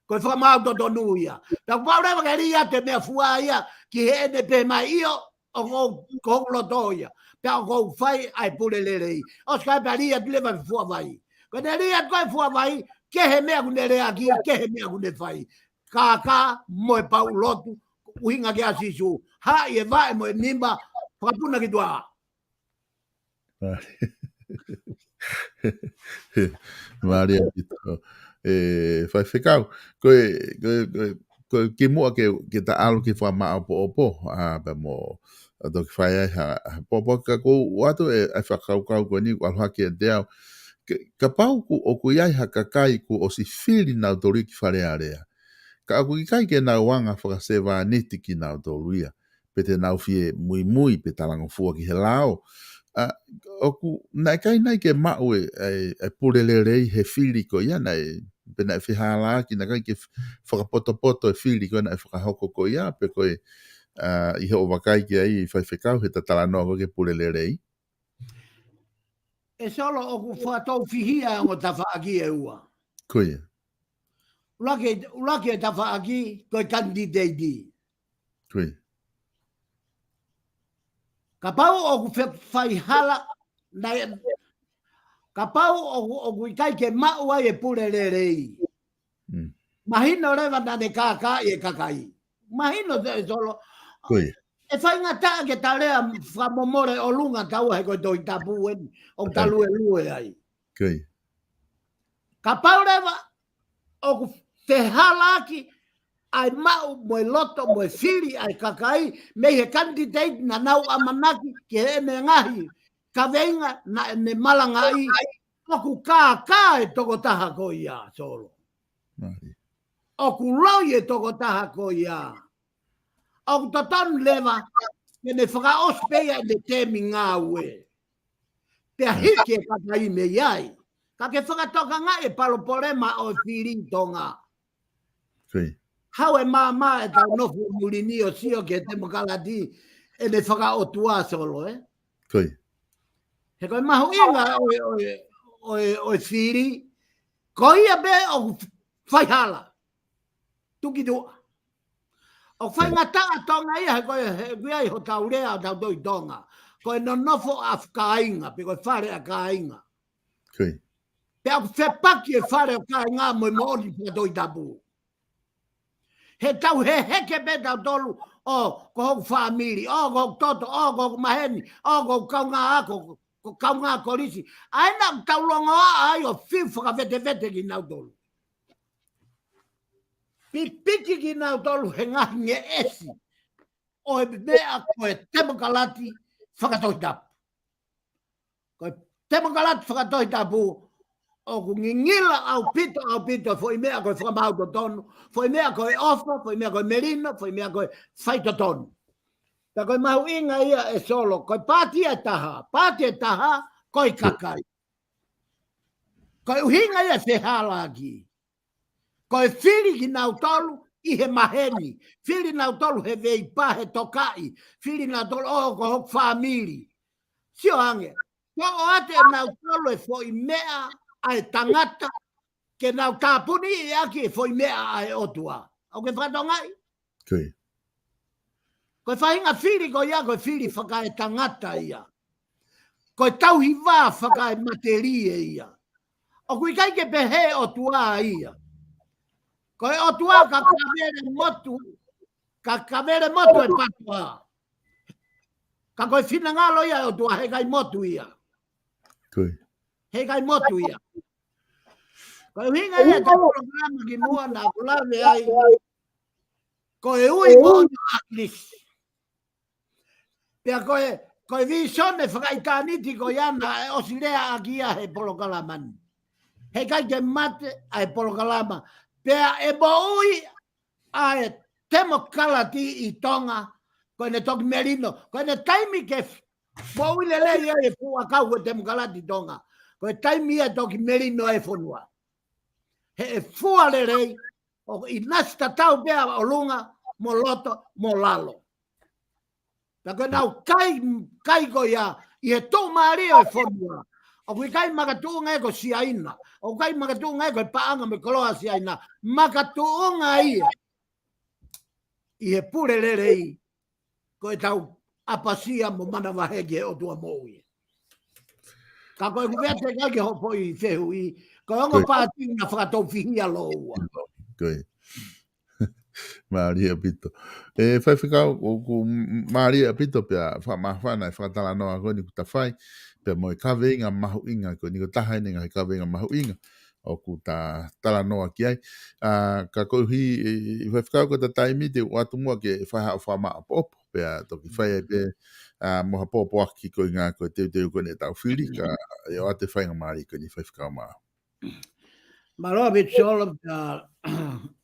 Ko e whamau to tonu ia. Paka paurewa ke ria te mea fua ia. Ki he ene pe mai io, o ko loto ia. Pea ko fai ai pure lerei. O skai pa ria tu leva fua vai. Ko ne ria koe fua vai, ke he mea kune rea ki, ke he mea kune fai. Kaka mo e pau lotu, uhinga ke asisu. Ha I e vae mo e nimba, whakapuna ki tua. Maria Pito. Fai whekau. Koe ki mua ke ta alu ki wha maa opo opo. Pa mo ato ki whai ai ha popo ka kou watu e whakau kau koe ni kwa haki e deau. Ka pau ku o ku iai ha kakai ku o si whiri nau tori ki whare area. Ka aku ki kai ke nau wanga whakasewa neti ki nau toruia. Pete nau fie mui mui pe talango fua ki he lao. Oku nai kai nai ke mau e purele rei he whiri ko ia nai pena e whihala ki na kai ke whakapoto poto e whiri ko na e whakahoko ko ia pe koe I he o wakai ki ai whai whekau he tatalanoa ko ke purele rei. E solo o ku whatou whihia o ta whaaki e ua. Koe. Ulake e ta whaaki koe candidate. Koe. Ka pau o ku whai hala, ka pau o ku kai ke mau ai e pure rei. Mahino rewa na ne kaka I e kakai. Mahino te solo. Koe. E whai ngata ke tarea whamomore o lunga tau he koe toi tapu en, o talu e lue ai. Koe. Ka pau rewa o ku te halaki ai mau mo e loto mo e whiri ai kakai me he candidate na nau amanaki ke he ne ngahi ka venga na ne malanga I o ku ka e toko taha ko ia solo. O ku loi e toko taha ko ia. O ku tatanu lewa ke ne whaka ospea ne temi ngā ue. Pea hike kakai me iai. Ka ke whakatoka ngā e palopolema o whiri tonga. Hau e mama e tau nofu murini o sio ke te makalati e ne whakaotua solo, He koe mahu inga o whiri, ko ia be o whaihala. Tuki tua. O whai ngata tonga ia he koe he ho tau rea o tau doi tonga. Koe no nofo a whakainga, pe koe whare a kainga. Pe au whepaki e whare o kainga mo i mooni pe doi tabu. He tau he heke pe tau tolu o ko hou whamiri, o ko toto, o ko maheni, o ko kaunga ako, ko kaunga korisi. Aina tau longa ai o whiwhaka vete ki nau tolu. Pipiki ki nau tolu he ngahi nge esi. O e mea koe temokalati whakatoi tapu. Koe temokalati whakatoi tapu. O ku ngingila au pito, foi mea koe whakamau to tonu, foi mea koe ofa, foi mea koe merino, foi mea koe whaito tonu. Ta koe mahu inga ia e solo, koe pāti e taha, koe kakai. Koe uhinga ia se hala aki. Koe whiri ki nau tolu, i he maheni. Whiri nau tolu he vei pa he tokai. Whiri nau tolu, ko hok whamiri. Sio ange. Ko o ate nau tolu e foi mea, ai tangata ke nau tāpuni i aki e foi mea ai otua. Au ke whatongai? Koe whahinga whiri ko ia, koe whiri whakae tangata ia. Koe tauhi wā whakae materie ia. O kui kai ke pehe otua ia. Koe otua ka kavere motu e patua. Ka koe whina ngalo ia otua he kai motu ia. He kai motu ia. Koe hinga ia te programa ki mua na kulave ai. Koe ui mono aklis. Pea koe visone whakaitaniti ko iana e osirea akia he polokalamani. He kai ke mate ai polokalama. Pea e mo ui ai temo kalati i tonga. Koe ne toki merino. Koe ne taimi ke mo ui lele ia e pua kau e temo kalati tonga. Koe taimi ia toki merino e fonua. He e fuale rei, o i nasta tau bea o lunga, mo loto, mo lalo. Ta koe nau kai ko ia, i he tō maria e fonua. O kui kai makatuunga e ko siaina, o kai makatuunga e ko e paanga me koloa siaina, makatuunga ia. I he pure le rei, ko e tau apasia mo mana wahege o tua moui. Ka koe kuvete kai ke hopo i whehu i, ko ongo pāti na whakatou whihia loua. Maria Pito. E whai whikau o Maria Pito pia whamahwana e whakatala noa koe ni kuta whai, pia mo e kawe inga mahu inga, koe ni ko taha inga he kawe inga mahu inga, o kuta tala noa ki ai. Ka koe hi, whai whikau ko ta taimi te watu mua ke whaiha o whama apopo, pia toki whai e pe moha popo aki koe ngā koe teu koe ne tau whiri, ka e o ate whainga maari koe ni whai whikau maa. Maroa bit solo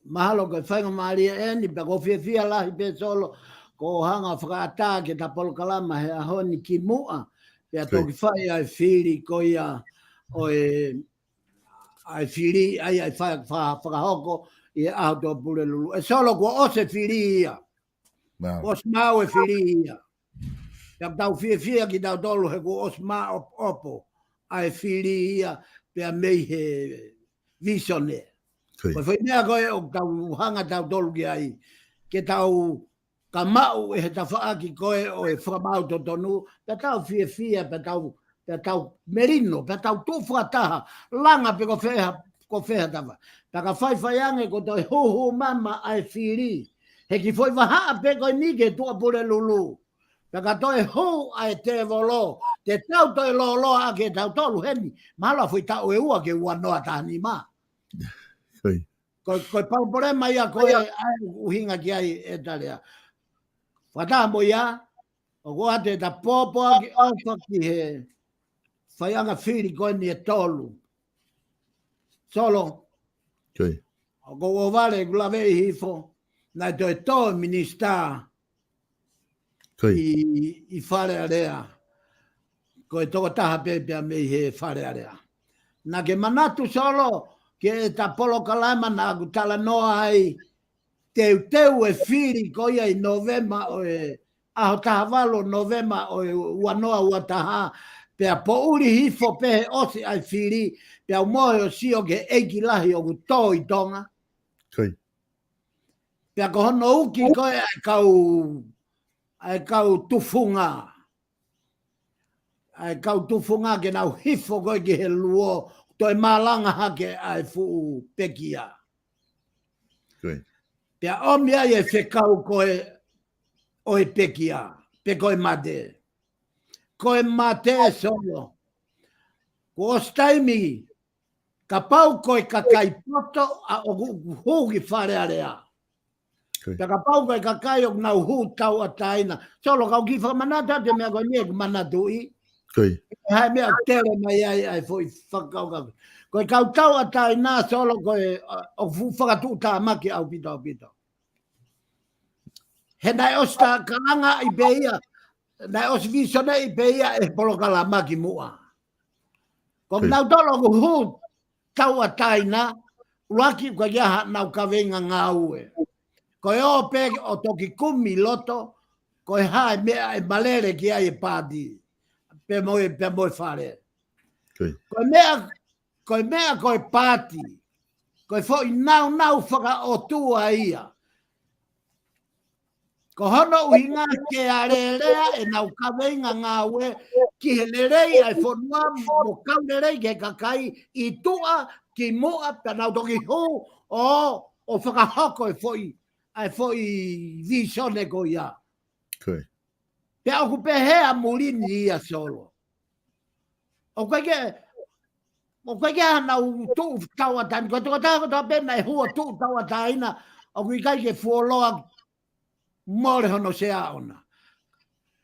mahalo ko whainga maari e ni pa ko whia lahi pe solo ko hanga whakaata ke ta polokalama he ahoni ki mua pia toki whai ai whiri ko ia o e ai whiri ai whakahoko i aho tō pule lulu. E solo ko ose whiri ia. Os mau e whiri ia. Pia tau whia ki tau tolu he ko os mau opo ai whiri ia pia mei he visone. Koe whai mea koe o tau hanga tau tolu ki ai. Ke tau ka mau e he ta whaaki koe o e whakamau to tonu. Pea tau whia, pea tau merino, pea tau tūwhataha. Langa pe ko wheha tawa. Pea ka whai ange ko toi huhu mama ai whiri. He ki whai wahaa pe koe nike tua pure lulu. Pea ka toi hu ai te volo. Te tau toi lolo a ke tau tolu heni. Mahala whai tau e ua ke ua noa tahani maa. Koe paupore mai a koe ai uhinga ki ai e tarea. Whataha mo ia, o koa te ta pōpua ki ofa ki he whaianga whiri koe ni e tolu. Solo, o ko wale glave i hifo, nai toi tō minista i whare area. ko e toko taha pepea me he wharearea. Nā ke manatu solo ke ta polokalama na kutala noa ai teu e whiri ko ia I novema o e aho taha walo novema o e uanoa ua taha pea po uri hifo pehe osi ai whiri pea umoe o sio ke eiki lahi o kuto I tonga. Kai. Pea ko hono uki koe ai kau tufunga. Ai kau tufunga ke nau hifo koe ki he luo toi malanga hake ai fu pekia. Kai. Pea omi ai e whekau koe oi pekia, pe koe mate. Koe mate e solo. Ko ostaimi, ka pau koe kakai poto a o hugi wharearea. Pea ka pau koe kakai o nau hu tau a taina. Solo kau ki whamanata te mea koe mea manatui. Kai. Hai mea tere mai ai foi whakau kau. Koe kau tau a taina solo koe o whakatu tā maki au pito. He nai osta kalanga I beia, nai os visone I beia e polokalama ki mua. Ko nau tolo ko hu tau a taina, uaki kwa iaha nau kawenga ngā ue. Ko e o pe o toki kumi loto, ko e hae mea e malere ki ai e pāti. Pe moe whare. Ko e mea ko e pāti. Ko e fo I nau whaka o tua ia. Ko hono uhinga ke arerea e nau kawenga ngā ue ki he lerei ai whanua mo kau lerei ke kakai I tua ki mua pe nau toki hu o whakahoko e foi visone ko ia. Pe au ku pehea mulini ia solo. O koe ke nau tuu taua taina, ko tuka tāko tā pena e hua tuu taua taina, o kui kai ke fuoloa mole hono se aona.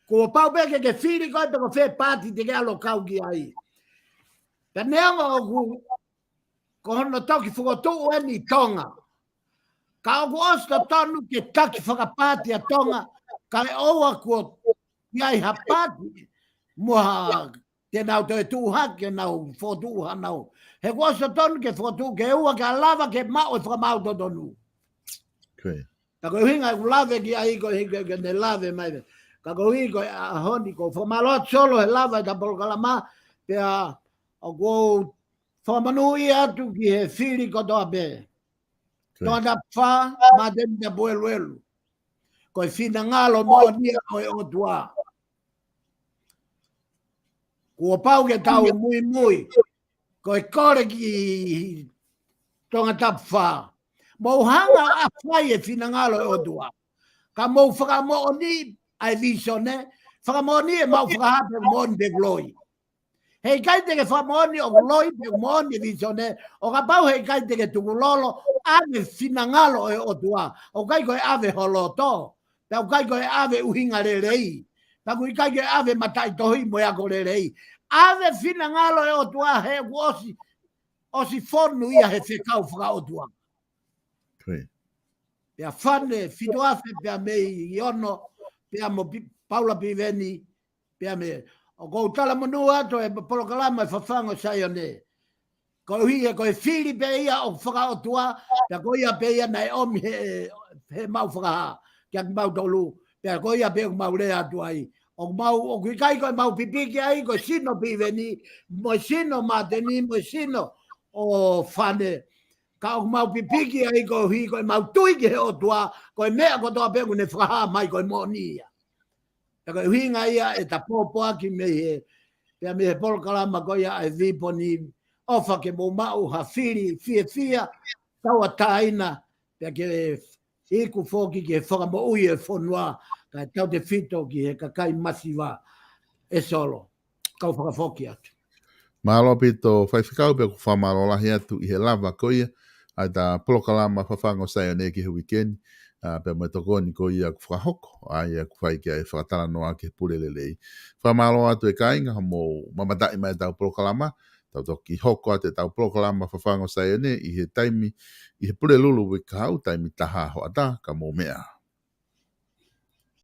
Ko pau peke ke whiri koe pe ko whe pāti te ke alo kau ki ai. Pe neanga o ko hono toki whukotuu e ni tonga. Ka o ku osta tonu ke taki whakapāti a tonga, ka e oa kua iai ha pāti, mua te nau te tūhake nau, whotuha nau. He ku osta tonu ke whotu ke ua ke lava ke mao e whakamau to tonu. Ka koe hinga ku lave ki ai koe hinga ke ne lave mai. Ka koe hinga koe a honi ko whamaloat solo he lava e ta polokalama, pea o kou whamanu I atu ki he whiri kotoa pe. Tona wha, ma temi ta bueluelu. Koe whina ngalo mo nia koe o tua. Kua pau ke tau mui. Koe kore ki tonga tapwha. Mau hanga a whai e whina ngalo e o tua. Ka mau whakamo ni ai visone, whakamo ni e mau whakahape mon de gloi. Hei kai te ke whamoni o gloi pe moni visone, o ka pau hei kai te ke tukulolo, ave whina ngalo e o tua. O kai koe ave holoto. Tau kai koe ave uhinga re rei. Tau kai koe ave matai tohi moea ko re rei. Ave whina ngalo e o tua he osi whonu ia he whekau whaka o tua. Pea whane, whituafe, pea mei iono, pea mo Paula Piveni, pea me. O kou tala manu ato e polokalama e whafango SAIONE. Ko hi e koe whiri pe ia o whaka o tua, pea ko ia pe ia nei omi he mau whakaha, kia ki mau tolu, pea ko ia pe o mau rea atu ai. O kui kai koe mau pipiki ai, koe sino Piveni, mo sino mateni, mo sino o whane. Ka o mau pipiki ai ko hi ko mau tui ke o tua ko mea ko toa pengu ne whaha mai ko moni ia. Ta ko hinga ia e ta popo aki me he pe me he polokalama ko ia e viponi ofa ke mo mau ha fia taua taina pe ke iku foki ke whaka mo ui e whonua ka tau te fito ki he kakai masiva e solo. Kau whaka foki atu. Malo pito whaiwhikau pe ku whamaro lahi atu I he lava ko ia. Ai ta polokalama whafango SAIONE ki he weekend, pe mai tokoni ko ia ku whakahoko, ai ku whai ki ai whakatala noa ki pure lelei. Whamalo atu e kainga mo mamatai mai tau polokalama, tau toki hoko ate tau polokalama whafango SAIONE I he taimi, I he pure lulu wikahau, taimi taha ho ata ka mo mea.